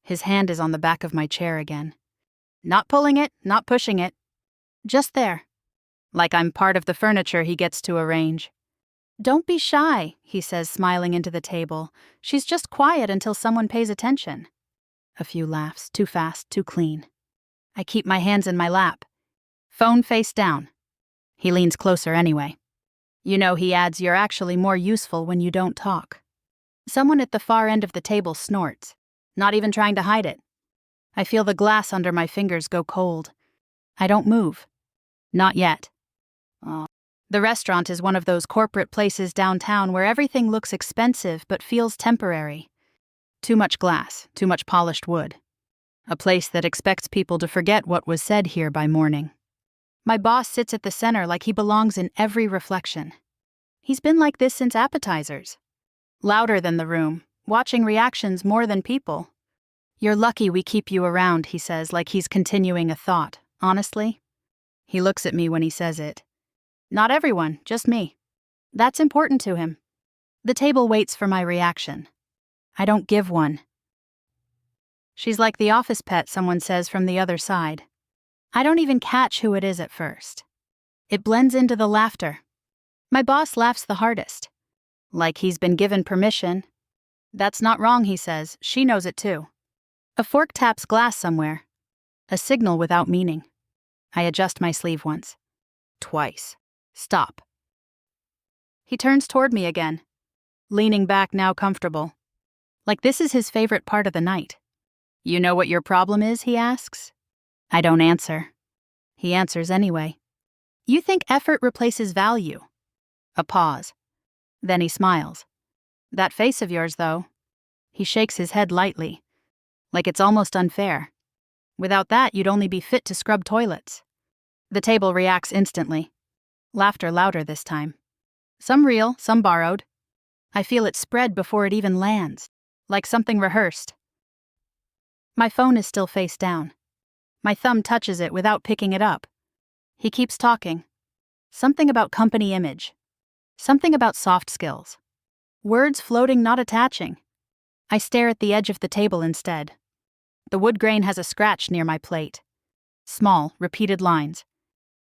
His hand is on the back of my chair again. Not pulling it, not pushing it. Just there. Like I'm part of the furniture he gets to arrange. Don't be shy, he says, smiling into the table. She's just quiet until someone pays attention. A few laughs, too fast, too clean. I keep my hands in my lap. Phone face down. He leans closer anyway. You know, he adds, you're actually more useful when you don't talk. Someone at the far end of the table snorts, not even trying to hide it. I feel the glass under my fingers go cold. I don't move. Not yet. The restaurant is one of those corporate places downtown where everything looks expensive but feels temporary. Too much glass, too much polished wood. A place that expects people to forget what was said here by morning. My boss sits at the center like he belongs in every reflection. He's been like this since appetizers. Louder than the room, watching reactions more than people. You're lucky we keep you around, he says, like he's continuing a thought. Honestly? He looks at me when he says it. Not everyone, just me. That's important to him. The table waits for my reaction. I don't give one. She's like the office pet, someone says from the other side. I don't even catch who it is at first. It blends into the laughter. My boss laughs the hardest. Like he's been given permission. That's not wrong, he says. She knows it too. A fork taps glass somewhere. A signal without meaning. I adjust my sleeve once. Twice. Stop. He turns toward me again, leaning back, now comfortable. Like this is his favorite part of the night. You know what your problem is, he asks. I don't answer. He answers anyway. You think effort replaces value? A pause. Then he smiles. That face of yours, though. He shakes his head lightly, like it's almost unfair. Without that, you'd only be fit to scrub toilets. The table reacts instantly. Laughter louder this time. Some real, some borrowed. I feel it spread before it even lands, like something rehearsed. My phone is still face down. My thumb touches it without picking it up. He keeps talking. Something about company image. Something about soft skills. Words floating, not attaching. I stare at the edge of the table instead. The wood grain has a scratch near my plate. Small, repeated lines.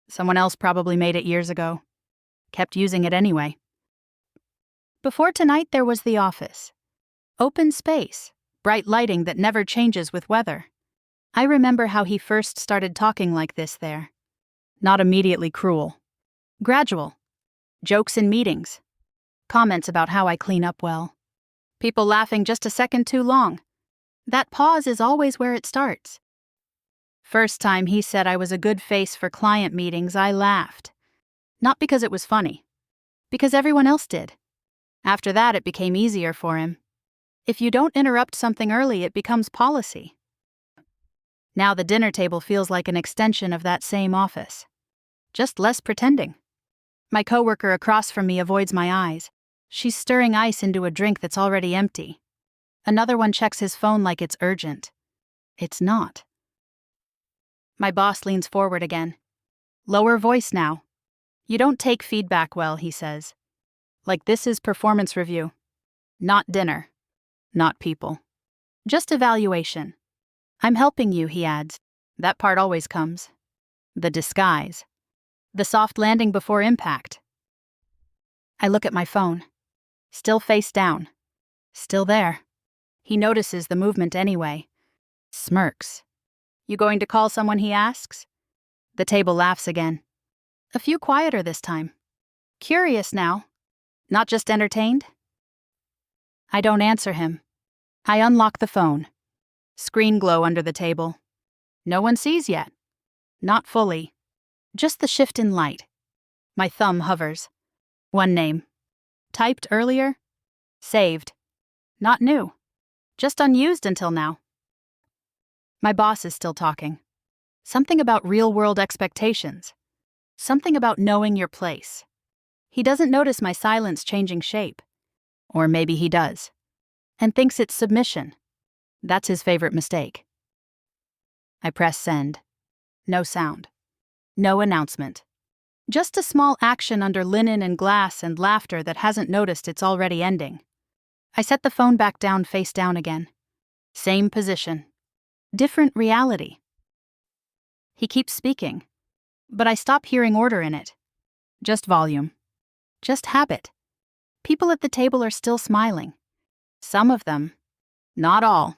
Someone else probably made it years ago. Kept using it anyway. Before tonight there was the office. Open space, bright lighting that never changes with weather. I remember how he first started talking like this there. Not immediately cruel. Gradual. Jokes in meetings. Comments about how I clean up well. People laughing just a second too long. That pause is always where it starts. First time he said I was a good face for client meetings, I laughed. Not because it was funny. Because everyone else did. After that, it became easier for him. If you don't interrupt something early, it becomes policy. Now the dinner table feels like an extension of that same office. Just less pretending. My coworker across from me avoids my eyes. She's stirring ice into a drink that's already empty. Another one checks his phone like it's urgent. It's not. My boss leans forward again. Lower voice now. You don't take feedback well, he says. Like this is performance review. Not dinner. Not people. Just evaluation. I'm helping you, he adds. That part always comes. The disguise. The soft landing before impact. I look at my phone. Still face down. Still there. He notices the movement anyway. Smirks. You going to call someone, he asks? The table laughs again. A few quieter this time. Curious now. Not just entertained? I don't answer him. I unlock the phone. Screen glow under the table. No one sees yet. Not fully. Just the shift in light. My thumb hovers. One name. Typed earlier. Saved. Not new. Just unused until now. My boss is still talking. Something about real-world expectations. Something about knowing your place. He doesn't notice my silence changing shape. Or maybe he does. And thinks it's submission. That's his favorite mistake. I press send. No sound. No announcement. Just a small action under linen and glass and laughter that hasn't noticed it's already ending. I set the phone back down, face down again. Same position. Different reality. He keeps speaking, but I stop hearing order in it. Just volume. Just habit. People at the table are still smiling. Some of them. Not all.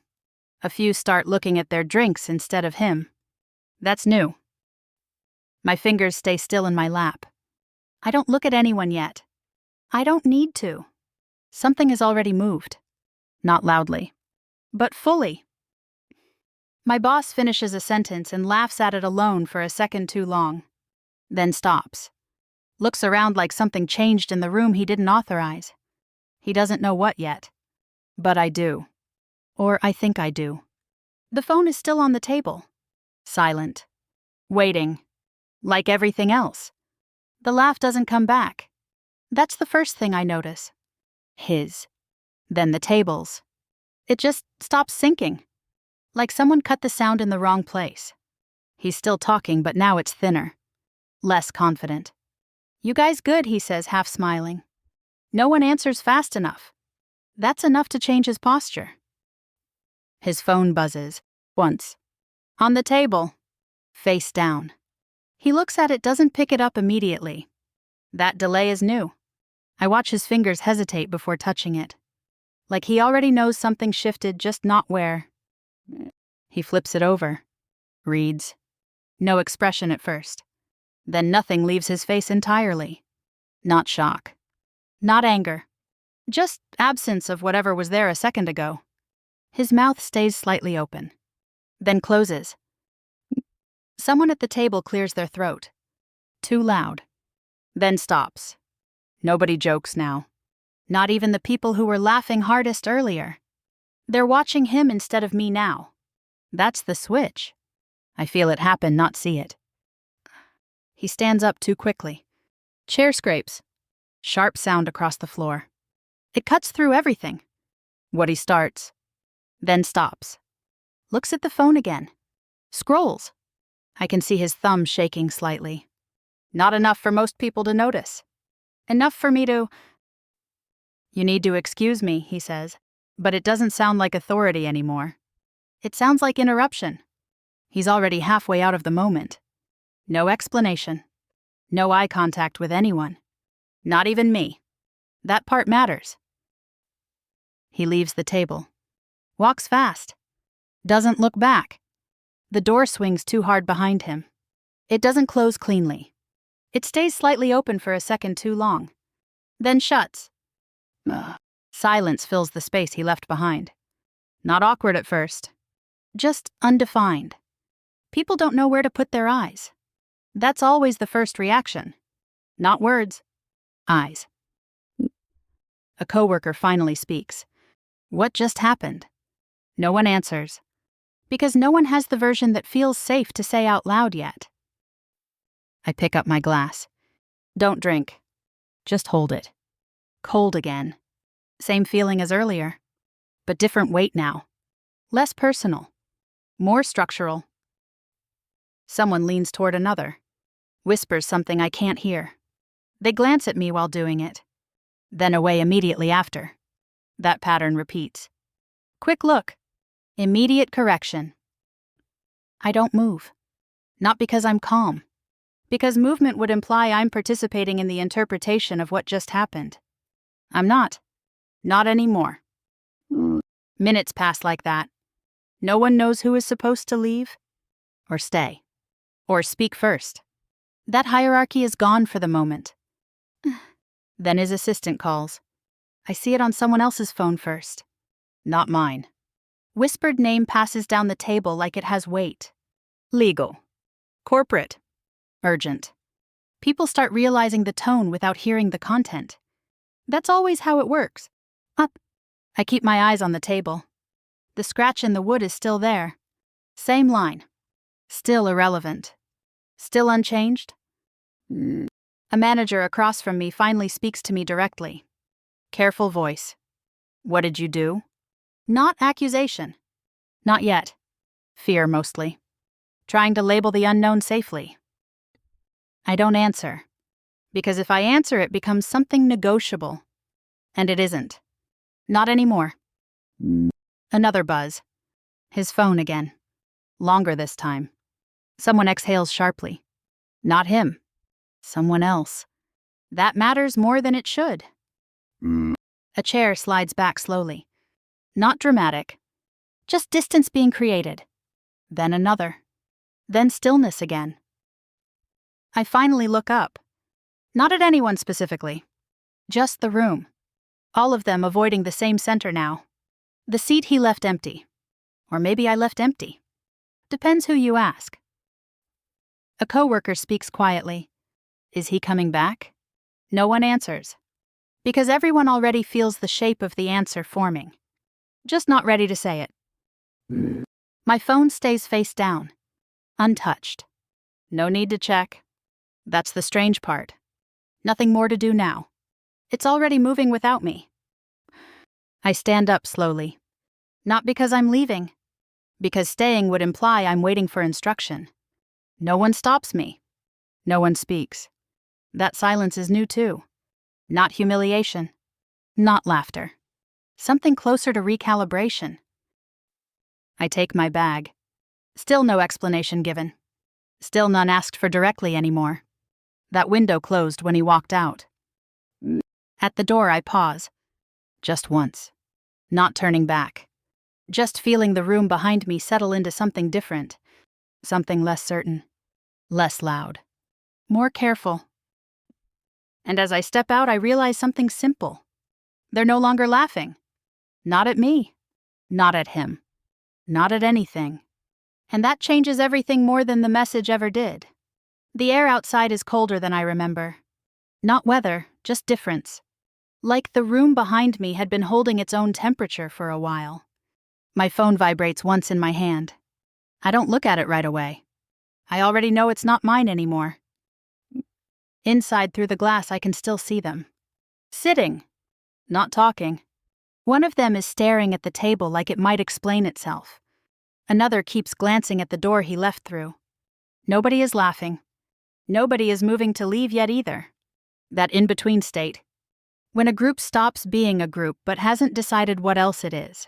A few start looking at their drinks instead of him. That's new. My fingers stay still in my lap. I don't look at anyone yet. I don't need to. Something has already moved. Not loudly, but fully. My boss finishes a sentence and laughs at it alone for a second too long. Then stops. Looks around like something changed in the room he didn't authorize. He doesn't know what yet. But I do. Or I think I do. The phone is still on the table. Silent. Waiting. Like everything else. The laugh doesn't come back. That's the first thing I notice. His. Then the table's. It just stops syncing. Like someone cut the sound in the wrong place. He's still talking, but now it's thinner. Less confident. "You guys good," he says, half smiling. No one answers fast enough. That's enough to change his posture. His phone buzzes. Once. On the table. Face down. He looks at it, doesn't pick it up immediately. That delay is new. I watch his fingers hesitate before touching it. Like he already knows something shifted, just not where. He flips it over. Reads. No expression at first. Then nothing leaves his face entirely. Not shock. Not anger. Just absence of whatever was there a second ago. His mouth stays slightly open. Then closes. Someone at the table clears their throat. Too loud. Then stops. Nobody jokes now. Not even the people who were laughing hardest earlier. They're watching him instead of me now. That's the switch. I feel it happen, not see it. He stands up too quickly. Chair scrapes. Sharp sound across the floor. It cuts through everything. What he starts. Then stops. Looks at the phone again. Scrolls. I can see his thumb shaking slightly. Not enough for most people to notice. Enough for me to... "You need to excuse me," he says, but it doesn't sound like authority anymore. It sounds like interruption. He's already halfway out of the moment. No explanation. No eye contact with anyone. Not even me. That part matters. He leaves the table. Walks fast. Doesn't look back. The door swings too hard behind him. It doesn't close cleanly. It stays slightly open for a second too long. Then shuts. Silence fills the space he left behind. Not awkward at first. Just undefined. People don't know where to put their eyes. That's always the first reaction. Not words. Eyes. A coworker finally speaks. What just happened? No one answers. Because no one has the version that feels safe to say out loud yet. I pick up my glass. Don't drink. Just hold it. Cold again. Same feeling as earlier. But different weight now. Less personal. More structural. Someone leans toward another. Whispers something I can't hear. They glance at me while doing it. Then away immediately after. That pattern repeats. Quick look. Immediate correction. I don't move. Not because I'm calm. Because movement would imply I'm participating in the interpretation of what just happened. I'm not. Not anymore. Minutes pass like that. No one knows who is supposed to leave, or stay, or speak first. That hierarchy is gone for the moment. Then his assistant calls. I see it on someone else's phone first. Not mine. Whispered name passes down the table like it has weight. Legal. Corporate. Urgent. People start realizing the tone without hearing the content. That's always how it works. Up. I keep my eyes on the table. The scratch in the wood is still there. Same line. Still irrelevant. Still unchanged. A manager across from me finally speaks to me directly. Careful voice. What did you do? Not accusation. Not yet. Fear mostly. Trying to label the unknown safely. I don't answer. Because if I answer, it becomes something negotiable. And it isn't. Not anymore. Another buzz. His phone again. Longer this time. Someone exhales sharply. Not him. Someone else. That matters more than it should. A chair slides back slowly. Not dramatic. Just distance being created. Then another. Then stillness again. I finally look up. Not at anyone specifically. Just the room. All of them avoiding the same center now. The seat he left empty. Or maybe I left empty. Depends who you ask. A coworker speaks quietly. Is he coming back? No one answers. Because everyone already feels the shape of the answer forming. Just not ready to say it. My phone stays face down. Untouched. No need to check. That's the strange part. Nothing more to do now. It's already moving without me. I stand up slowly. Not because I'm leaving. Because staying would imply I'm waiting for instruction. No one stops me. No one speaks. That silence is new too. Not humiliation. Not laughter. Something closer to recalibration. I take my bag. Still no explanation given. Still none asked for directly anymore. That window closed when he walked out. At the door I pause. Just once. Not turning back. Just feeling the room behind me settle into something different. Something less certain. Less loud. More careful. And as I step out, I realize something simple. They're no longer laughing. Not at me. Not at him. Not at anything. And that changes everything more than the message ever did. The air outside is colder than I remember. Not weather, just difference. Like the room behind me had been holding its own temperature for a while. My phone vibrates once in my hand. I don't look at it right away. I already know it's not mine anymore. Inside through the glass I can still see them. Sitting. Not talking. One of them is staring at the table like it might explain itself. Another keeps glancing at the door he left through. Nobody is laughing. Nobody is moving to leave yet either. That in-between state. When a group stops being a group but hasn't decided what else it is.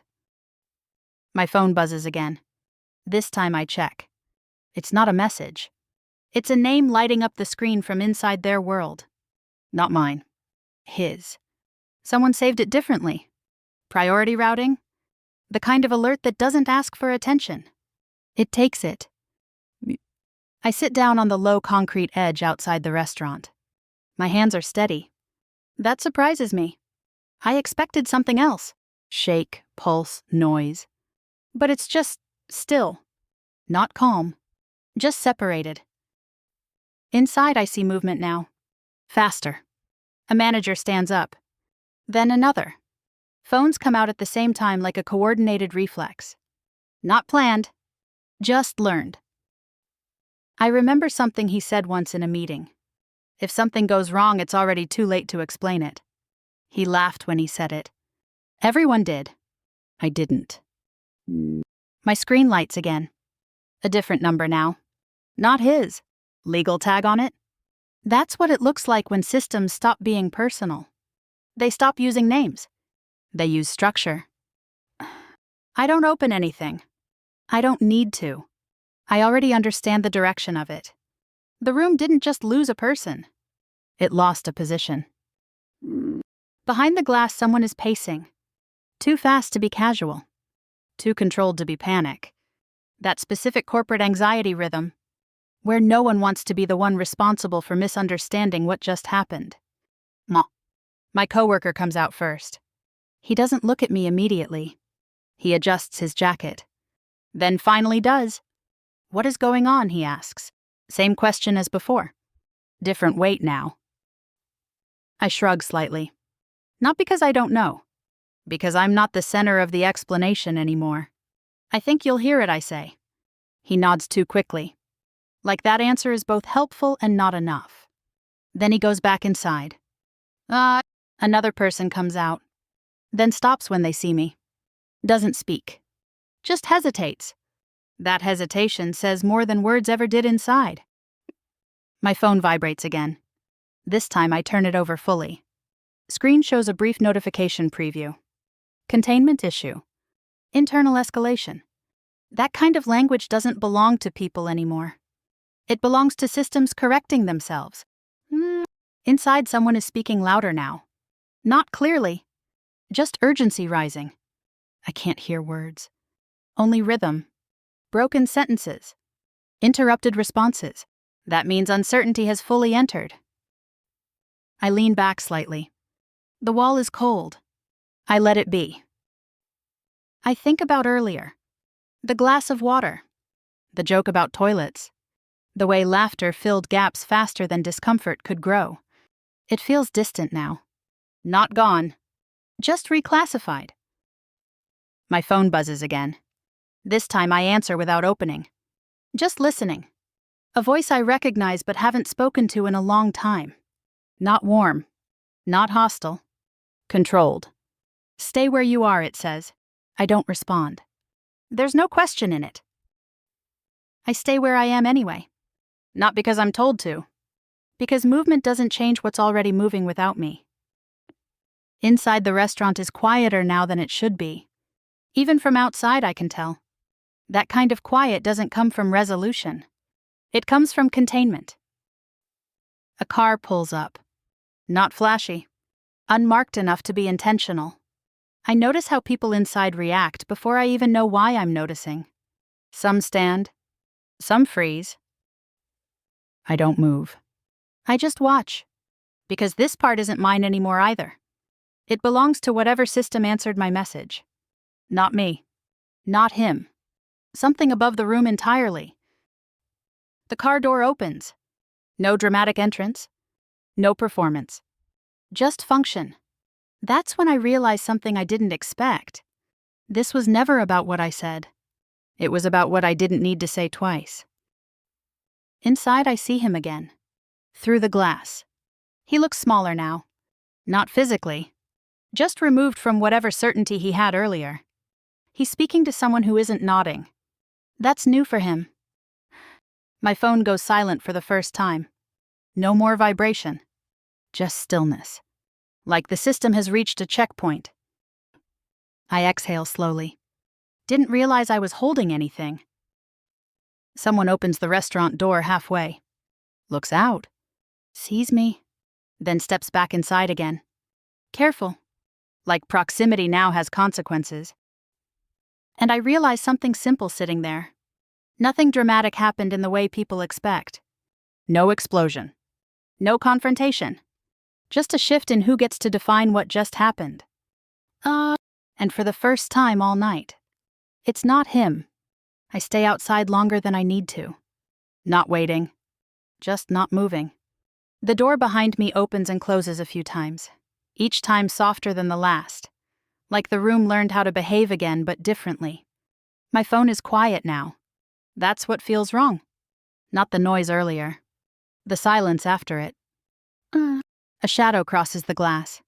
My phone buzzes again. This time I check. It's not a message. It's a name lighting up the screen from inside their world. Not mine. His. Someone saved it differently. Priority routing? The kind of alert that doesn't ask for attention. It takes it. I sit down on the low concrete edge outside the restaurant. My hands are steady. That surprises me. I expected something else. Shake, pulse, noise. But it's just still. Not calm. Just separated. Inside I see movement now. Faster. A manager stands up. Then another. Phones come out at the same time like a coordinated reflex. Not planned. Just learned. I remember something he said once in a meeting. If something goes wrong, it's already too late to explain it. He laughed when he said it. Everyone did. I didn't. My screen lights again. A different number now. Not his. Legal tag on it? That's what it looks like when systems stop being personal. They stop using names. They use structure. I don't open anything. I don't need to. I already understand the direction of it. The room didn't just lose a person. It lost a position. Behind the glass, someone is pacing. Too fast to be casual. Too controlled to be panic. That specific corporate anxiety rhythm, where no one wants to be the one responsible for misunderstanding what just happened. My coworker comes out first. He doesn't look at me immediately. He adjusts his jacket. Then finally does. What is going on, he asks. Same question as before. Different weight now. I shrug slightly. Not because I don't know. Because I'm not the center of the explanation anymore. I think you'll hear it, I say. He nods too quickly. Like that answer is both helpful and not enough. Then he goes back inside. Another person comes out. Then stops when they see me. Doesn't speak. Just hesitates. That hesitation says more than words ever did inside. My phone vibrates again. This time I turn it over fully. Screen shows a brief notification preview. Containment issue. Internal escalation. That kind of language doesn't belong to people anymore. It belongs to systems correcting themselves. Inside, someone is speaking louder now. Not clearly, just urgency rising. I can't hear words. Only rhythm. Broken sentences. Interrupted responses. That means uncertainty has fully entered. I lean back slightly. The wall is cold. I let it be. I think about earlier. The glass of water. The joke about toilets. The way laughter filled gaps faster than discomfort could grow. It feels distant now. Not gone. Just reclassified. My phone buzzes again. This time I answer without opening. Just listening. A voice I recognize but haven't spoken to in a long time. Not warm. Not hostile. Controlled. Stay where you are, it says. I don't respond. There's no question in it. I stay where I am anyway. Not because I'm told to. Because movement doesn't change what's already moving without me. Inside, the restaurant is quieter now than it should be. Even from outside, I can tell. That kind of quiet doesn't come from resolution. It comes from containment. A car pulls up. Not flashy. Unmarked enough to be intentional. I notice how people inside react before I even know why I'm noticing. Some stand. Some freeze. I don't move. I just watch. Because this part isn't mine anymore either. It belongs to whatever system answered my message. Not me. Not him. Something above the room entirely. The car door opens. No dramatic entrance. No performance. Just function. That's when I realize something I didn't expect. This was never about what I said. It was about what I didn't need to say twice. Inside, I see him again. Through the glass. He looks smaller now. Not physically. Just removed from whatever certainty he had earlier. He's speaking to someone who isn't nodding. That's new for him. My phone goes silent for the first time. No more vibration. Just stillness. Like the system has reached a checkpoint. I exhale slowly. Didn't realize I was holding anything. Someone opens the restaurant door halfway. Looks out. Sees me. Then steps back inside again. Careful. Like proximity now has consequences. And I realize something simple sitting there. Nothing dramatic happened in the way people expect. No explosion. No confrontation. Just a shift in who gets to define what just happened. And for the first time all night. It's not him. I stay outside longer than I need to. Not waiting. Just not moving. The door behind me opens and closes a few times. Each time softer than the last. Like the room learned how to behave again, but differently. My phone is quiet now. That's what feels wrong. Not the noise earlier. The silence after it. A shadow crosses the glass.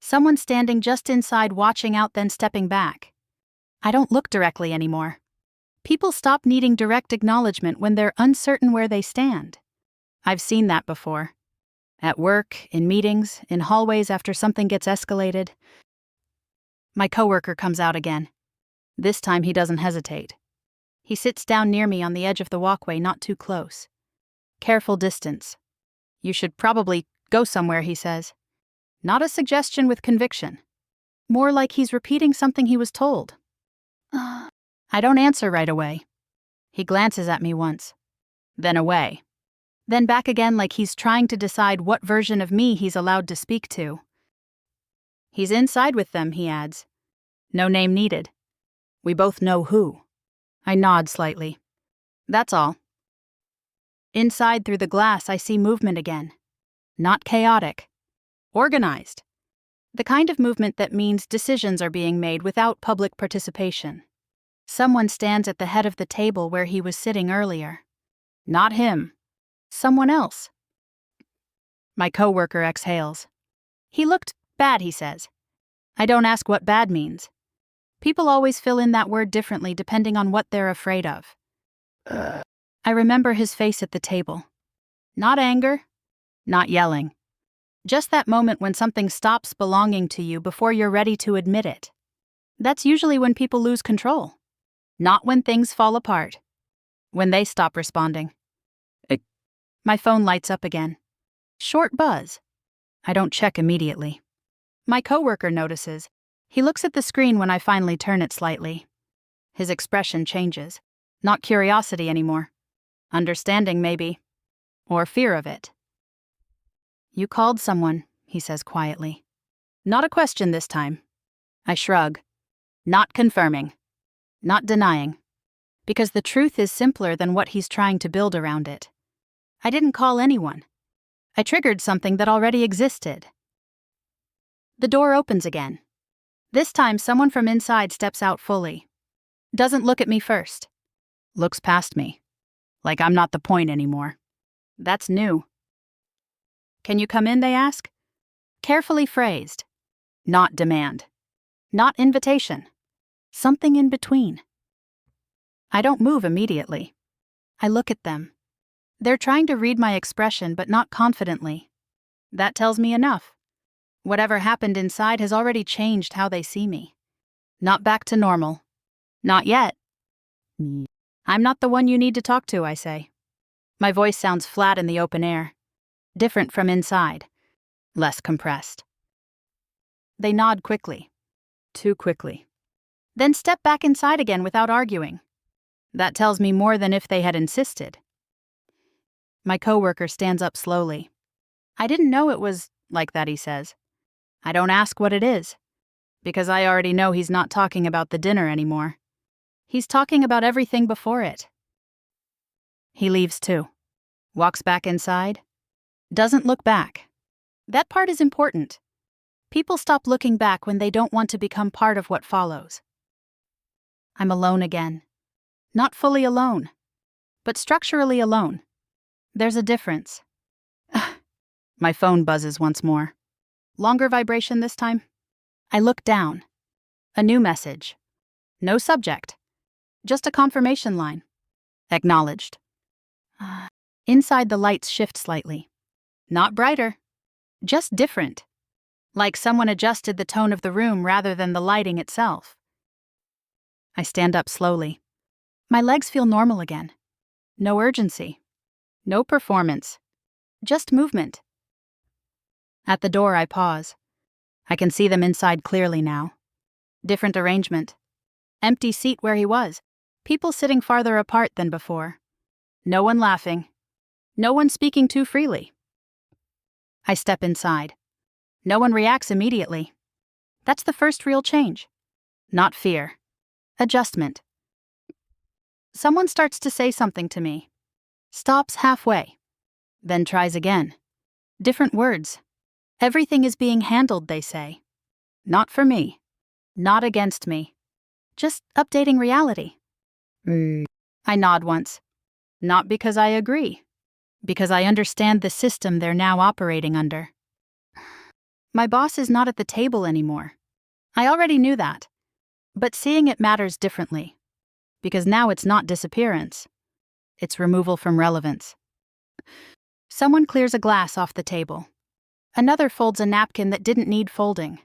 Someone standing just inside watching out then stepping back. I don't look directly anymore. People stop needing direct acknowledgement when they're uncertain where they stand. I've seen that before. At work, in meetings, in hallways after something gets escalated. My coworker comes out again. This time he doesn't hesitate. He sits down near me on the edge of the walkway, not too close. Careful distance. You should probably go somewhere, he says. Not a suggestion with conviction. More like he's repeating something he was told. I don't answer right away. He glances at me once. Then away. Then back again like he's trying to decide what version of me he's allowed to speak to. He's inside with them, he adds. No name needed. We both know who. I nod slightly. That's all. Inside through the glass, I see movement again. Not chaotic. Organized. The kind of movement that means decisions are being made without public participation. Someone stands at the head of the table where he was sitting earlier. Not him. Someone else. My coworker exhales. He looked bad, he says. I don't ask what bad means. People always fill in that word differently depending on what they're afraid of. I remember his face at the table. Not anger. Not yelling. Just that moment when something stops belonging to you before you're ready to admit it. That's usually when people lose control. Not when things fall apart. When they stop responding. My phone lights up again. Short buzz. I don't check immediately. My coworker notices. He looks at the screen when I finally turn it slightly. His expression changes. Not curiosity anymore. Understanding, maybe. Or fear of it. You called someone, he says quietly. Not a question this time. I shrug. Not confirming. Not denying. Because the truth is simpler than what he's trying to build around it. I didn't call anyone. I triggered something that already existed. The door opens again. This time someone from inside steps out fully. Doesn't look at me first. Looks past me. Like I'm not the point anymore. That's new. Can you come in, they ask? Carefully phrased. Not demand. Not invitation. Something in between. I don't move immediately. I look at them. They're trying to read my expression, but not confidently. That tells me enough. Whatever happened inside has already changed how they see me. Not back to normal. Not yet. I'm not the one you need to talk to, I say. My voice sounds flat in the open air. Different from inside. Less compressed. They nod quickly. Too quickly. Then step back inside again without arguing. That tells me more than if they had insisted. My coworker stands up slowly. I didn't know it was like that, he says. I don't ask what it is. Because I already know he's not talking about the dinner anymore. He's talking about everything before it. He leaves too. Walks back inside. Doesn't look back. That part is important. People stop looking back when they don't want to become part of what follows. I'm alone again. Not fully alone, but structurally alone. There's a difference. My phone buzzes once more. Longer vibration this time. I look down. A new message. No subject. Just a confirmation line. Acknowledged. Inside the lights shift slightly. Not brighter. Just different. Like someone adjusted the tone of the room rather than the lighting itself. I stand up slowly. My legs feel normal again. No urgency. No performance. Just movement. At the door, I pause. I can see them inside clearly now. Different arrangement. Empty seat where he was. People sitting farther apart than before. No one laughing. No one speaking too freely. I step inside. No one reacts immediately. That's the first real change. Not fear. Adjustment. Someone starts to say something to me. Stops halfway. Then tries again. Different words. Everything is being handled, they say. Not for me. Not against me. Just updating reality. I nod once. Not because I agree. Because I understand the system they're now operating under. My boss is not at the table anymore. I already knew that. But seeing it matters differently. Because now it's not disappearance. It's removal from relevance. Someone clears a glass off the table. Another folds a napkin that didn't need folding.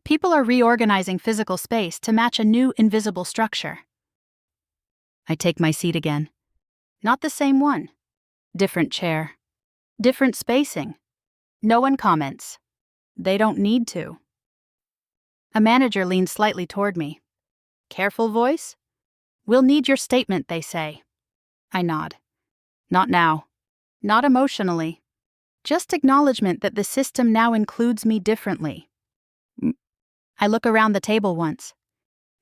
People are reorganizing physical space to match a new invisible structure. I take my seat again. Not the same one. Different chair. Different spacing. No one comments. They don't need to. A manager leans slightly toward me. Careful voice? We'll need your statement, they say. I nod. Not now. Not emotionally. Just acknowledgement that the system now includes me differently. I look around the table once.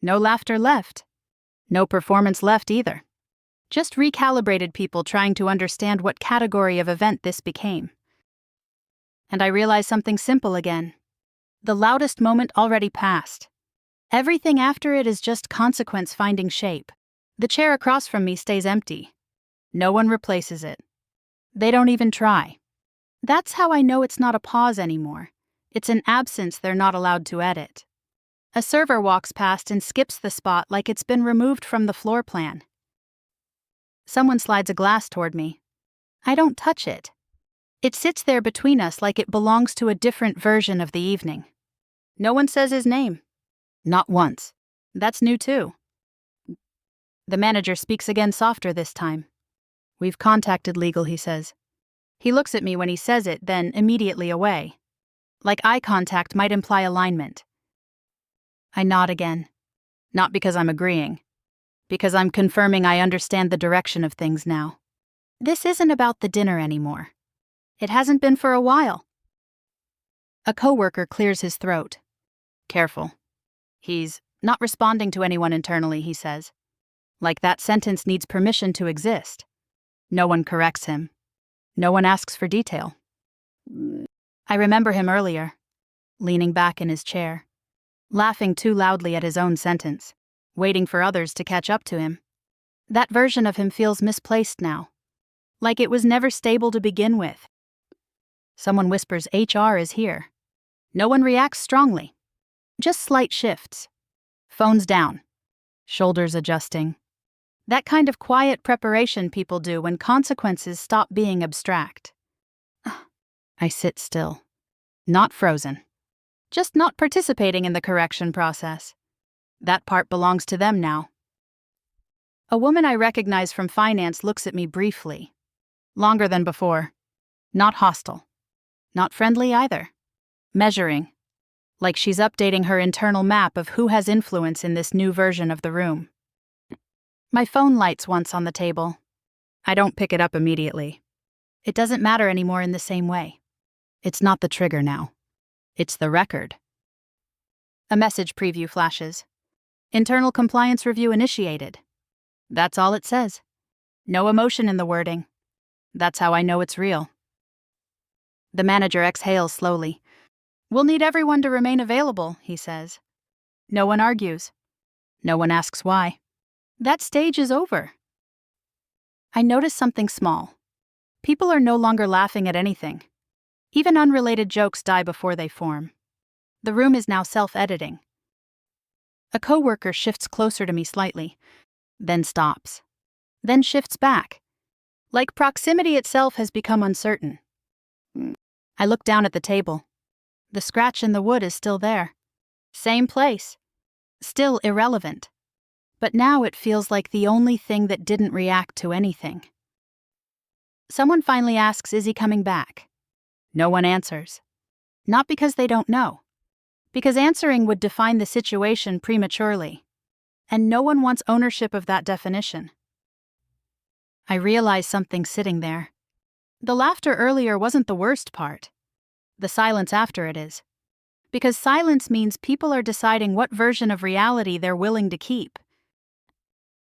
No laughter left. No performance left either. Just recalibrated people trying to understand what category of event this became. And I realize something simple again. The loudest moment already passed. Everything after it is just consequence finding shape. The chair across from me stays empty. No one replaces it. They don't even try. That's how I know it's not a pause anymore. It's an absence they're not allowed to edit. A server walks past and skips the spot like it's been removed from the floor plan. Someone slides a glass toward me. I don't touch it. It sits there between us like it belongs to a different version of the evening. No one says his name. Not once. That's new too. The manager speaks again, softer this time. We've contacted legal, he says. He looks at me when he says it, then immediately away. Like eye contact might imply alignment. I nod again. Not because I'm agreeing. Because I'm confirming I understand the direction of things now. This isn't about the dinner anymore. It hasn't been for a while. A coworker clears his throat. Careful. He's not responding to anyone internally, he says. Like that sentence needs permission to exist. No one corrects him. No one asks for detail. I remember him earlier, leaning back in his chair, laughing too loudly at his own sentence, waiting for others to catch up to him. That version of him feels misplaced now, like it was never stable to begin with. Someone whispers HR is here. No one reacts strongly. Just slight shifts. Phones down. Shoulders adjusting. That kind of quiet preparation people do when consequences stop being abstract. I sit still. Not frozen. Just not participating in the correction process. That part belongs to them now. A woman I recognize from finance looks at me briefly. Longer than before. Not hostile. Not friendly either. Measuring. Like she's updating her internal map of who has influence in this new version of the room. My phone lights once on the table. I don't pick it up immediately. It doesn't matter anymore in the same way. It's not the trigger now. It's the record. A message preview flashes. Internal compliance review initiated. That's all it says. No emotion in the wording. That's how I know it's real. The manager exhales slowly. We'll need everyone to remain available, he says. No one argues. No one asks why. That stage is over. I notice something small. People are no longer laughing at anything. Even unrelated jokes die before they form. The room is now self-editing. A coworker shifts closer to me slightly, then stops, then shifts back. Like proximity itself has become uncertain. I look down at the table. The scratch in the wood is still there. Same place. Still irrelevant. But now it feels like the only thing that didn't react to anything. Someone finally asks, is he coming back? No one answers. Not because they don't know. Because answering would define the situation prematurely. And no one wants ownership of that definition. I realize something sitting there. The laughter earlier wasn't the worst part. The silence after it is. Because silence means people are deciding what version of reality they're willing to keep.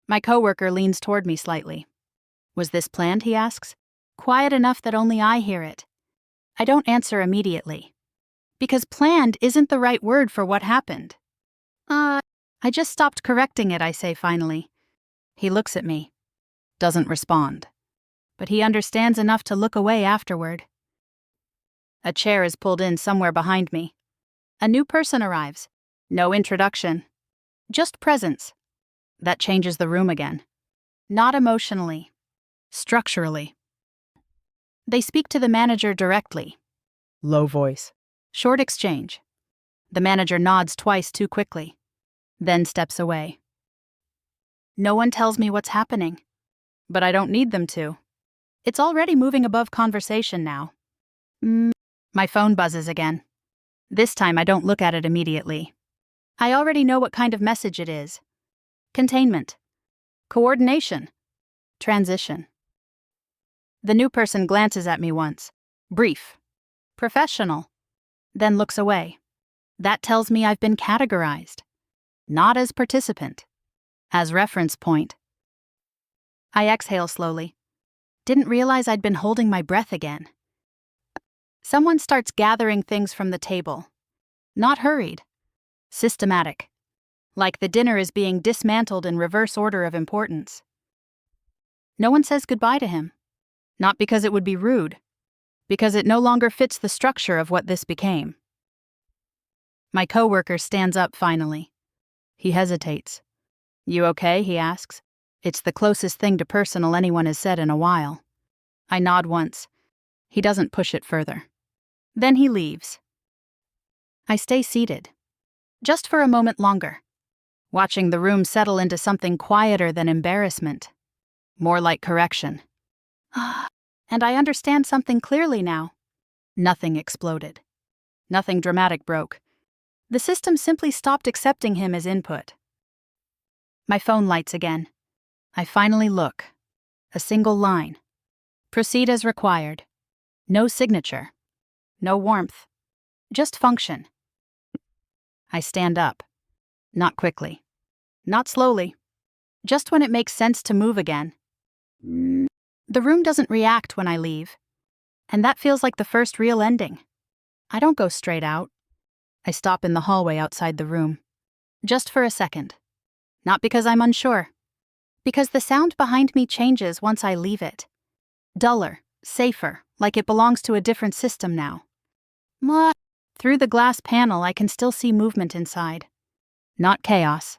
My coworker leans toward me slightly. Was this planned, he asks? Quiet enough that only I hear it. I don't answer immediately. Because planned isn't the right word for what happened. I just stopped correcting it, I say finally. He looks at me. Doesn't respond. But he understands enough to look away afterward. A chair is pulled in somewhere behind me. A new person arrives. No introduction. Just presence. That changes the room again. Not emotionally. Structurally. They speak to the manager directly. Low voice. Short exchange. The manager nods twice too quickly. Then steps away. No one tells me what's happening. But I don't need them to. It's already moving above conversation now. My phone buzzes again. This time I don't look at it immediately. I already know what kind of message it is. Containment. Coordination. Transition. The new person glances at me once. Brief. Professional. Then looks away. That tells me I've been categorized. Not as participant. As reference point. I exhale slowly. Didn't realize I'd been holding my breath again. Someone starts gathering things from the table. Not hurried. Systematic. Like the dinner is being dismantled in reverse order of importance. No one says goodbye to him. Not because it would be rude. Because it no longer fits the structure of what this became. My coworker stands up finally. He hesitates. You okay? He asks. It's the closest thing to personal anyone has said in a while. I nod once. He doesn't push it further. Then he leaves. I stay seated. Just for a moment longer. watching the room settle into something quieter than embarrassment. More like correction. And I understand something clearly now. Nothing exploded. Nothing dramatic broke. The system simply stopped accepting him as input. My phone lights again. I finally look. A single line. Proceed as required. No signature. No warmth. Just function. I stand up. Not quickly. Not slowly. Just when it makes sense to move again. The room doesn't react when I leave. And that feels like the first real ending. I don't go straight out. I stop in the hallway outside the room. Just for a second. Not because I'm unsure. Because the sound behind me changes once I leave it. Duller, safer, like it belongs to a different system now. Through the glass panel, I can still see movement inside. Not chaos.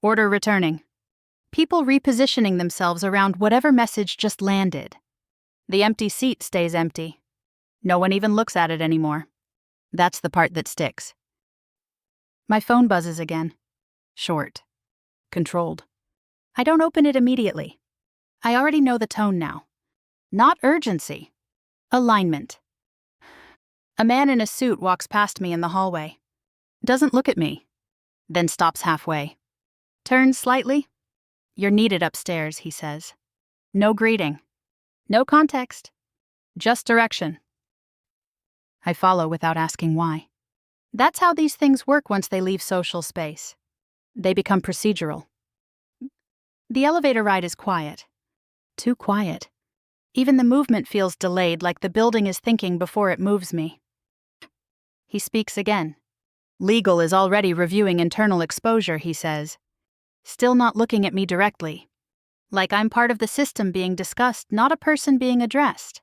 Order returning. People repositioning themselves around whatever message just landed. The empty seat stays empty. No one even looks at it anymore. That's the part that sticks. My phone buzzes again. Short. Controlled. I don't open it immediately. I already know the tone now. Not urgency. Alignment. A man in a suit walks past me in the hallway. Doesn't look at me. Then stops halfway. Turns slightly. You're needed upstairs, he says. No greeting. No context. Just direction. I follow without asking why. That's how these things work once they leave social space. They become procedural. The elevator ride is quiet. Too quiet. Even the movement feels delayed, like the building is thinking before it moves me. He speaks again. Legal is already reviewing internal exposure, he says. Still not looking at me directly. Like I'm part of the system being discussed, not a person being addressed.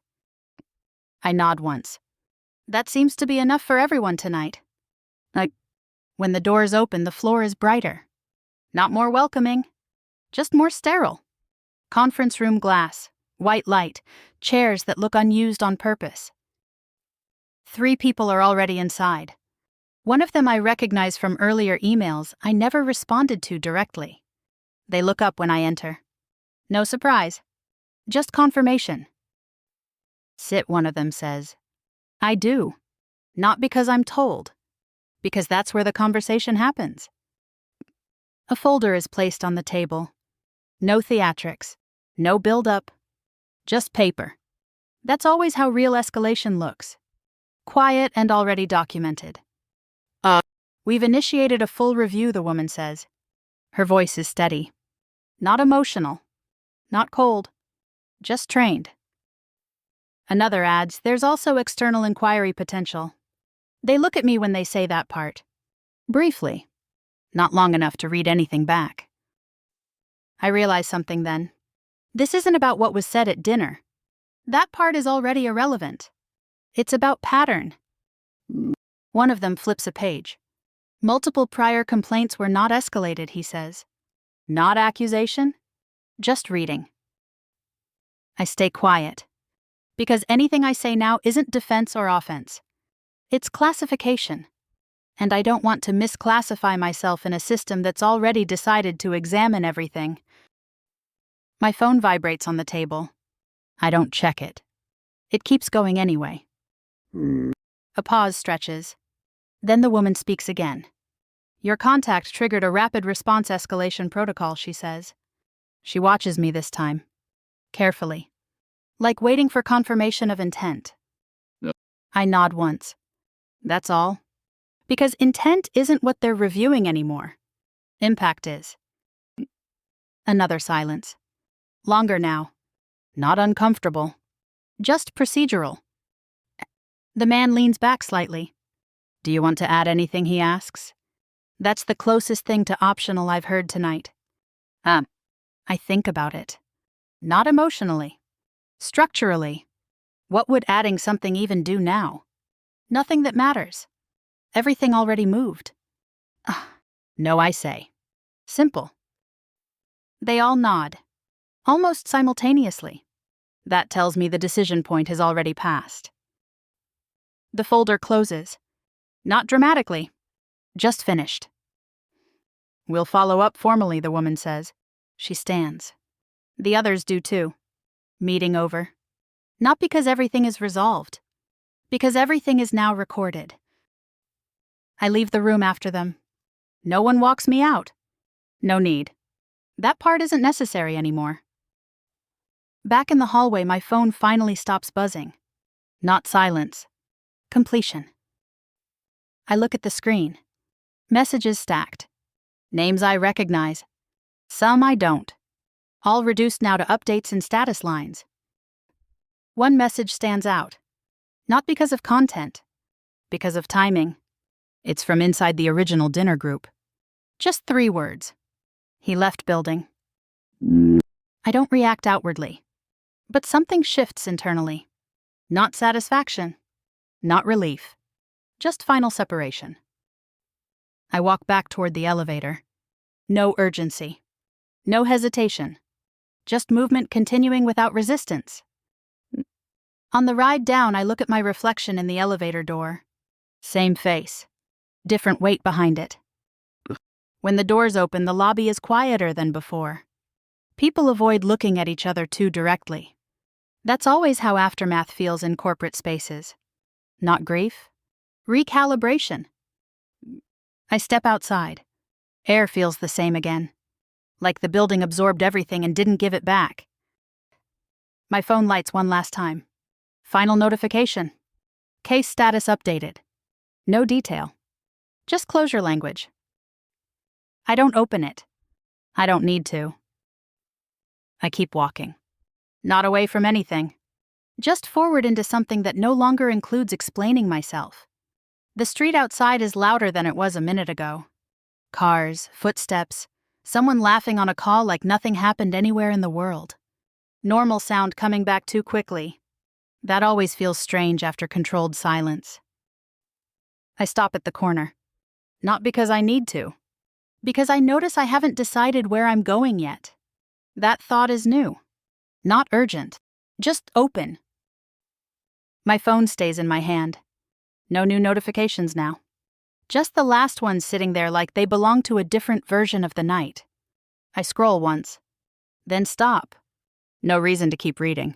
I nod once. That seems to be enough for everyone tonight. When the doors open, the floor is brighter. Not more welcoming. Just more sterile. Conference room glass, white light, chairs that look unused on purpose. 3 people are already inside. One of them I recognize from earlier emails I never responded to directly. They look up when I enter. No surprise. Just confirmation. Sit, one of them says. I do. Not because I'm told. Because that's where the conversation happens. A folder is placed on the table. No theatrics. No build-up. Just paper. That's always how real escalation looks. Quiet and already documented. We've initiated a full review, the woman says. Her voice is steady. Not emotional. Not cold. Just trained. Another adds, there's also external inquiry potential. They look at me when they say that part. Briefly. Not long enough to read anything back. I realize something then. This isn't about what was said at dinner. That part is already irrelevant. It's about pattern. One of them flips a page. Multiple prior complaints were not escalated, he says. Not accusation, just reading. I stay quiet. Because anything I say now isn't defense or offense. It's classification. And I don't want to misclassify myself in a system that's already decided to examine everything. My phone vibrates on the table. I don't check it. It keeps going anyway. A pause stretches. Then the woman speaks again. Your contact triggered a rapid response escalation protocol, she says. She watches me this time. Carefully. Like waiting for confirmation of intent. Yep. I nod once. That's all. Because intent isn't what they're reviewing anymore. Impact is. Another silence. Longer now. Not uncomfortable. Just procedural. The man leans back slightly. Do you want to add anything, he asks. That's the closest thing to optional I've heard tonight. I think about it. Not emotionally. Structurally. What would adding something even do now? Nothing that matters. Everything already moved. No, I say. Simple. They all nod. Almost simultaneously. That tells me the decision point has already passed. The folder closes. Not dramatically. Just finished. We'll follow up formally, the woman says. She stands. The others do too. Meeting over. Not because everything is resolved. Because everything is now recorded. I leave the room after them. No one walks me out. No need. That part isn't necessary anymore. Back in the hallway, my phone finally stops buzzing. Not silence. Completion. I look at the screen. Messages stacked. Names I recognize. Some I don't. All reduced now to updates and status lines. One message stands out. Not because of content. Because of timing. It's from inside the original dinner group. Just 3 words. He left building. I don't react outwardly. But something shifts internally. Not satisfaction. Not relief. Just final separation. I walk back toward the elevator. No urgency. No hesitation. Just movement continuing without resistance. On the ride down, I look at my reflection in the elevator door. Same face. Different weight behind it. When the doors open, the lobby is quieter than before. People avoid looking at each other too directly. That's always how aftermath feels in corporate spaces. Not grief. Recalibration. I step outside. Air feels the same again. Like the building absorbed everything and didn't give it back. My phone lights one last time. Final notification. Case status updated. No detail. Just closure language. I don't open it. I don't need to. I keep walking. Not away from anything. Just forward into something that no longer includes explaining myself. The street outside is louder than it was a minute ago. Cars, footsteps, someone laughing on a call like nothing happened anywhere in the world. Normal sound coming back too quickly. That always feels strange after controlled silence. I stop at the corner. Not because I need to. Because I notice I haven't decided where I'm going yet. That thought is new. Not urgent. Just open. My phone stays in my hand. No new notifications now. Just the last ones sitting there like they belong to a different version of the night. I scroll once. Then stop. No reason to keep reading.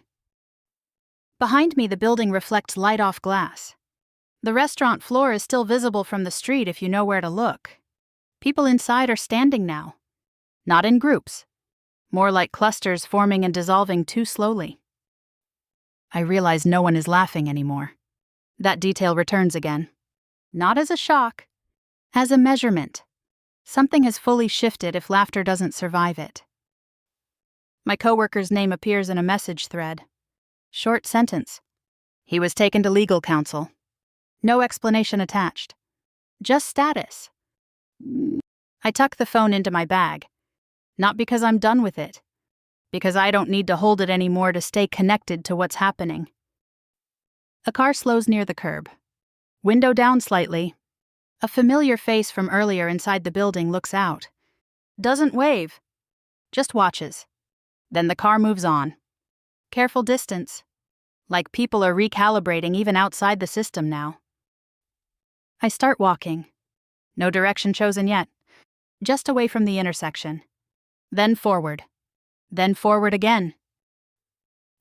Behind me, the building reflects light off glass. The restaurant floor is still visible from the street if you know where to look. People inside are standing now. Not in groups. More like clusters forming and dissolving too slowly. I realize no one is laughing anymore. That detail returns again. Not as a shock. As a measurement. Something has fully shifted if laughter doesn't survive it. My coworker's name appears in a message thread. Short sentence. He was taken to legal counsel. No explanation attached. Just status. I tuck the phone into my bag. Not because I'm done with it. Because I don't need to hold it anymore to stay connected to what's happening. A car slows near the curb. Window down slightly. A familiar face from earlier inside the building looks out. Doesn't wave. Just watches. Then the car moves on. Careful distance. Like people are recalibrating even outside the system now. I start walking. No direction chosen yet. Just away from the intersection. Then forward. Then forward again.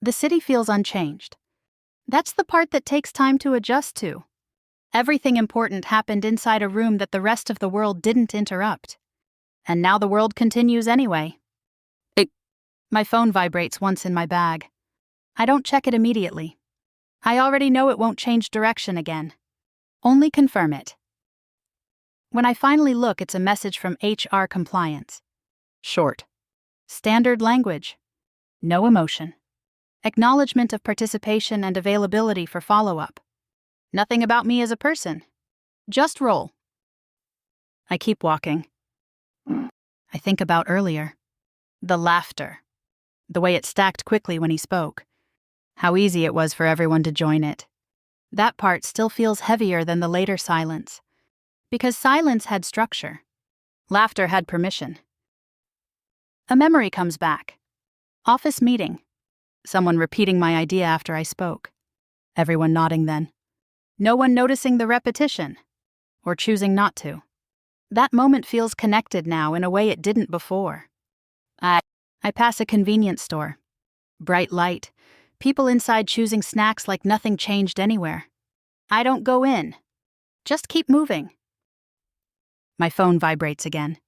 The city feels unchanged. That's the part that takes time to adjust to. Everything important happened inside a room that the rest of the world didn't interrupt. And now the world continues anyway. My phone vibrates once in my bag. I don't check it immediately. I already know it won't change direction again. Only confirm it. When I finally look, it's a message from HR compliance. Short. Standard language. No emotion. Acknowledgement of participation and availability for follow-up. Nothing about me as a person. Just roll. I keep walking. I think about earlier. The laughter. The way it stacked quickly when he spoke. How easy it was for everyone to join it. That part still feels heavier than the later silence. Because silence had structure. Laughter had permission. A memory comes back. Office meeting. Someone repeating my idea after I spoke. Everyone nodding then. No one noticing the repetition. Or choosing not to. That moment feels connected now in a way it didn't before. I pass a convenience store. Bright light. People inside choosing snacks like nothing changed anywhere. I don't go in. Just keep moving. My phone vibrates again.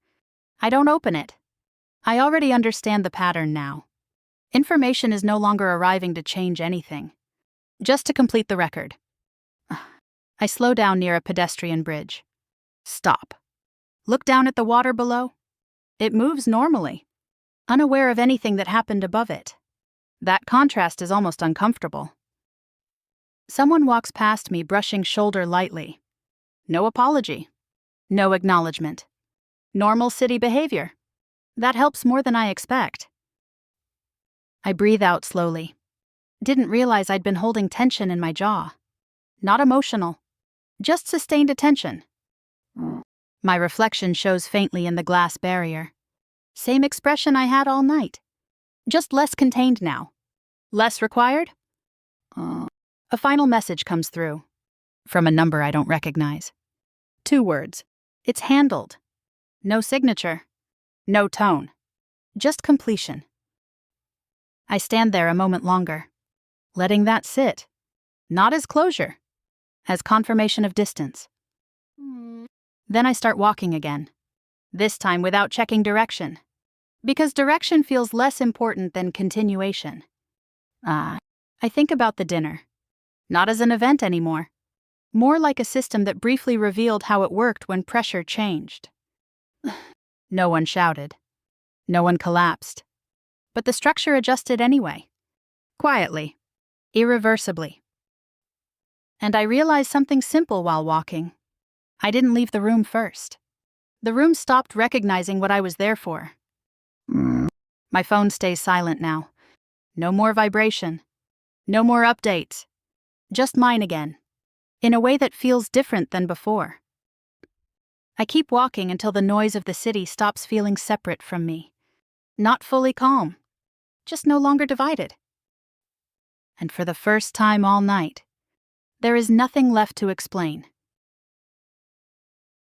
I don't open it. I already understand the pattern now. Information is no longer arriving to change anything. Just to complete the record. I slow down near a pedestrian bridge. Stop. Look down at the water below. It moves normally, unaware of anything that happened above it. That contrast is almost uncomfortable. Someone walks past me, brushing shoulder lightly. No apology. No acknowledgement. Normal city behavior. That helps more than I expect. I breathe out slowly. Didn't realize I'd been holding tension in my jaw. Not emotional. Just sustained attention. My reflection shows faintly in the glass barrier. Same expression I had all night. Just less contained now. Less required? A final message comes through. From a number I don't recognize. 2 words. It's handled. No signature. No tone. Just completion. I stand there a moment longer, letting that sit. Not as closure. As confirmation of distance. Then I start walking again. This time without checking direction. Because direction feels less important than continuation. I think about the dinner. Not as an event anymore. More like a system that briefly revealed how it worked when pressure changed. No one shouted. No one collapsed. But the structure adjusted anyway. Quietly. Irreversibly. And I realized something simple while walking. I didn't leave the room first. The room stopped recognizing what I was there for. My phone stays silent now. No more vibration. No more updates. Just mine again. In a way that feels different than before. I keep walking until the noise of the city stops feeling separate from me. Not fully calm. Just no longer divided. And for the first time all night, there is nothing left to explain.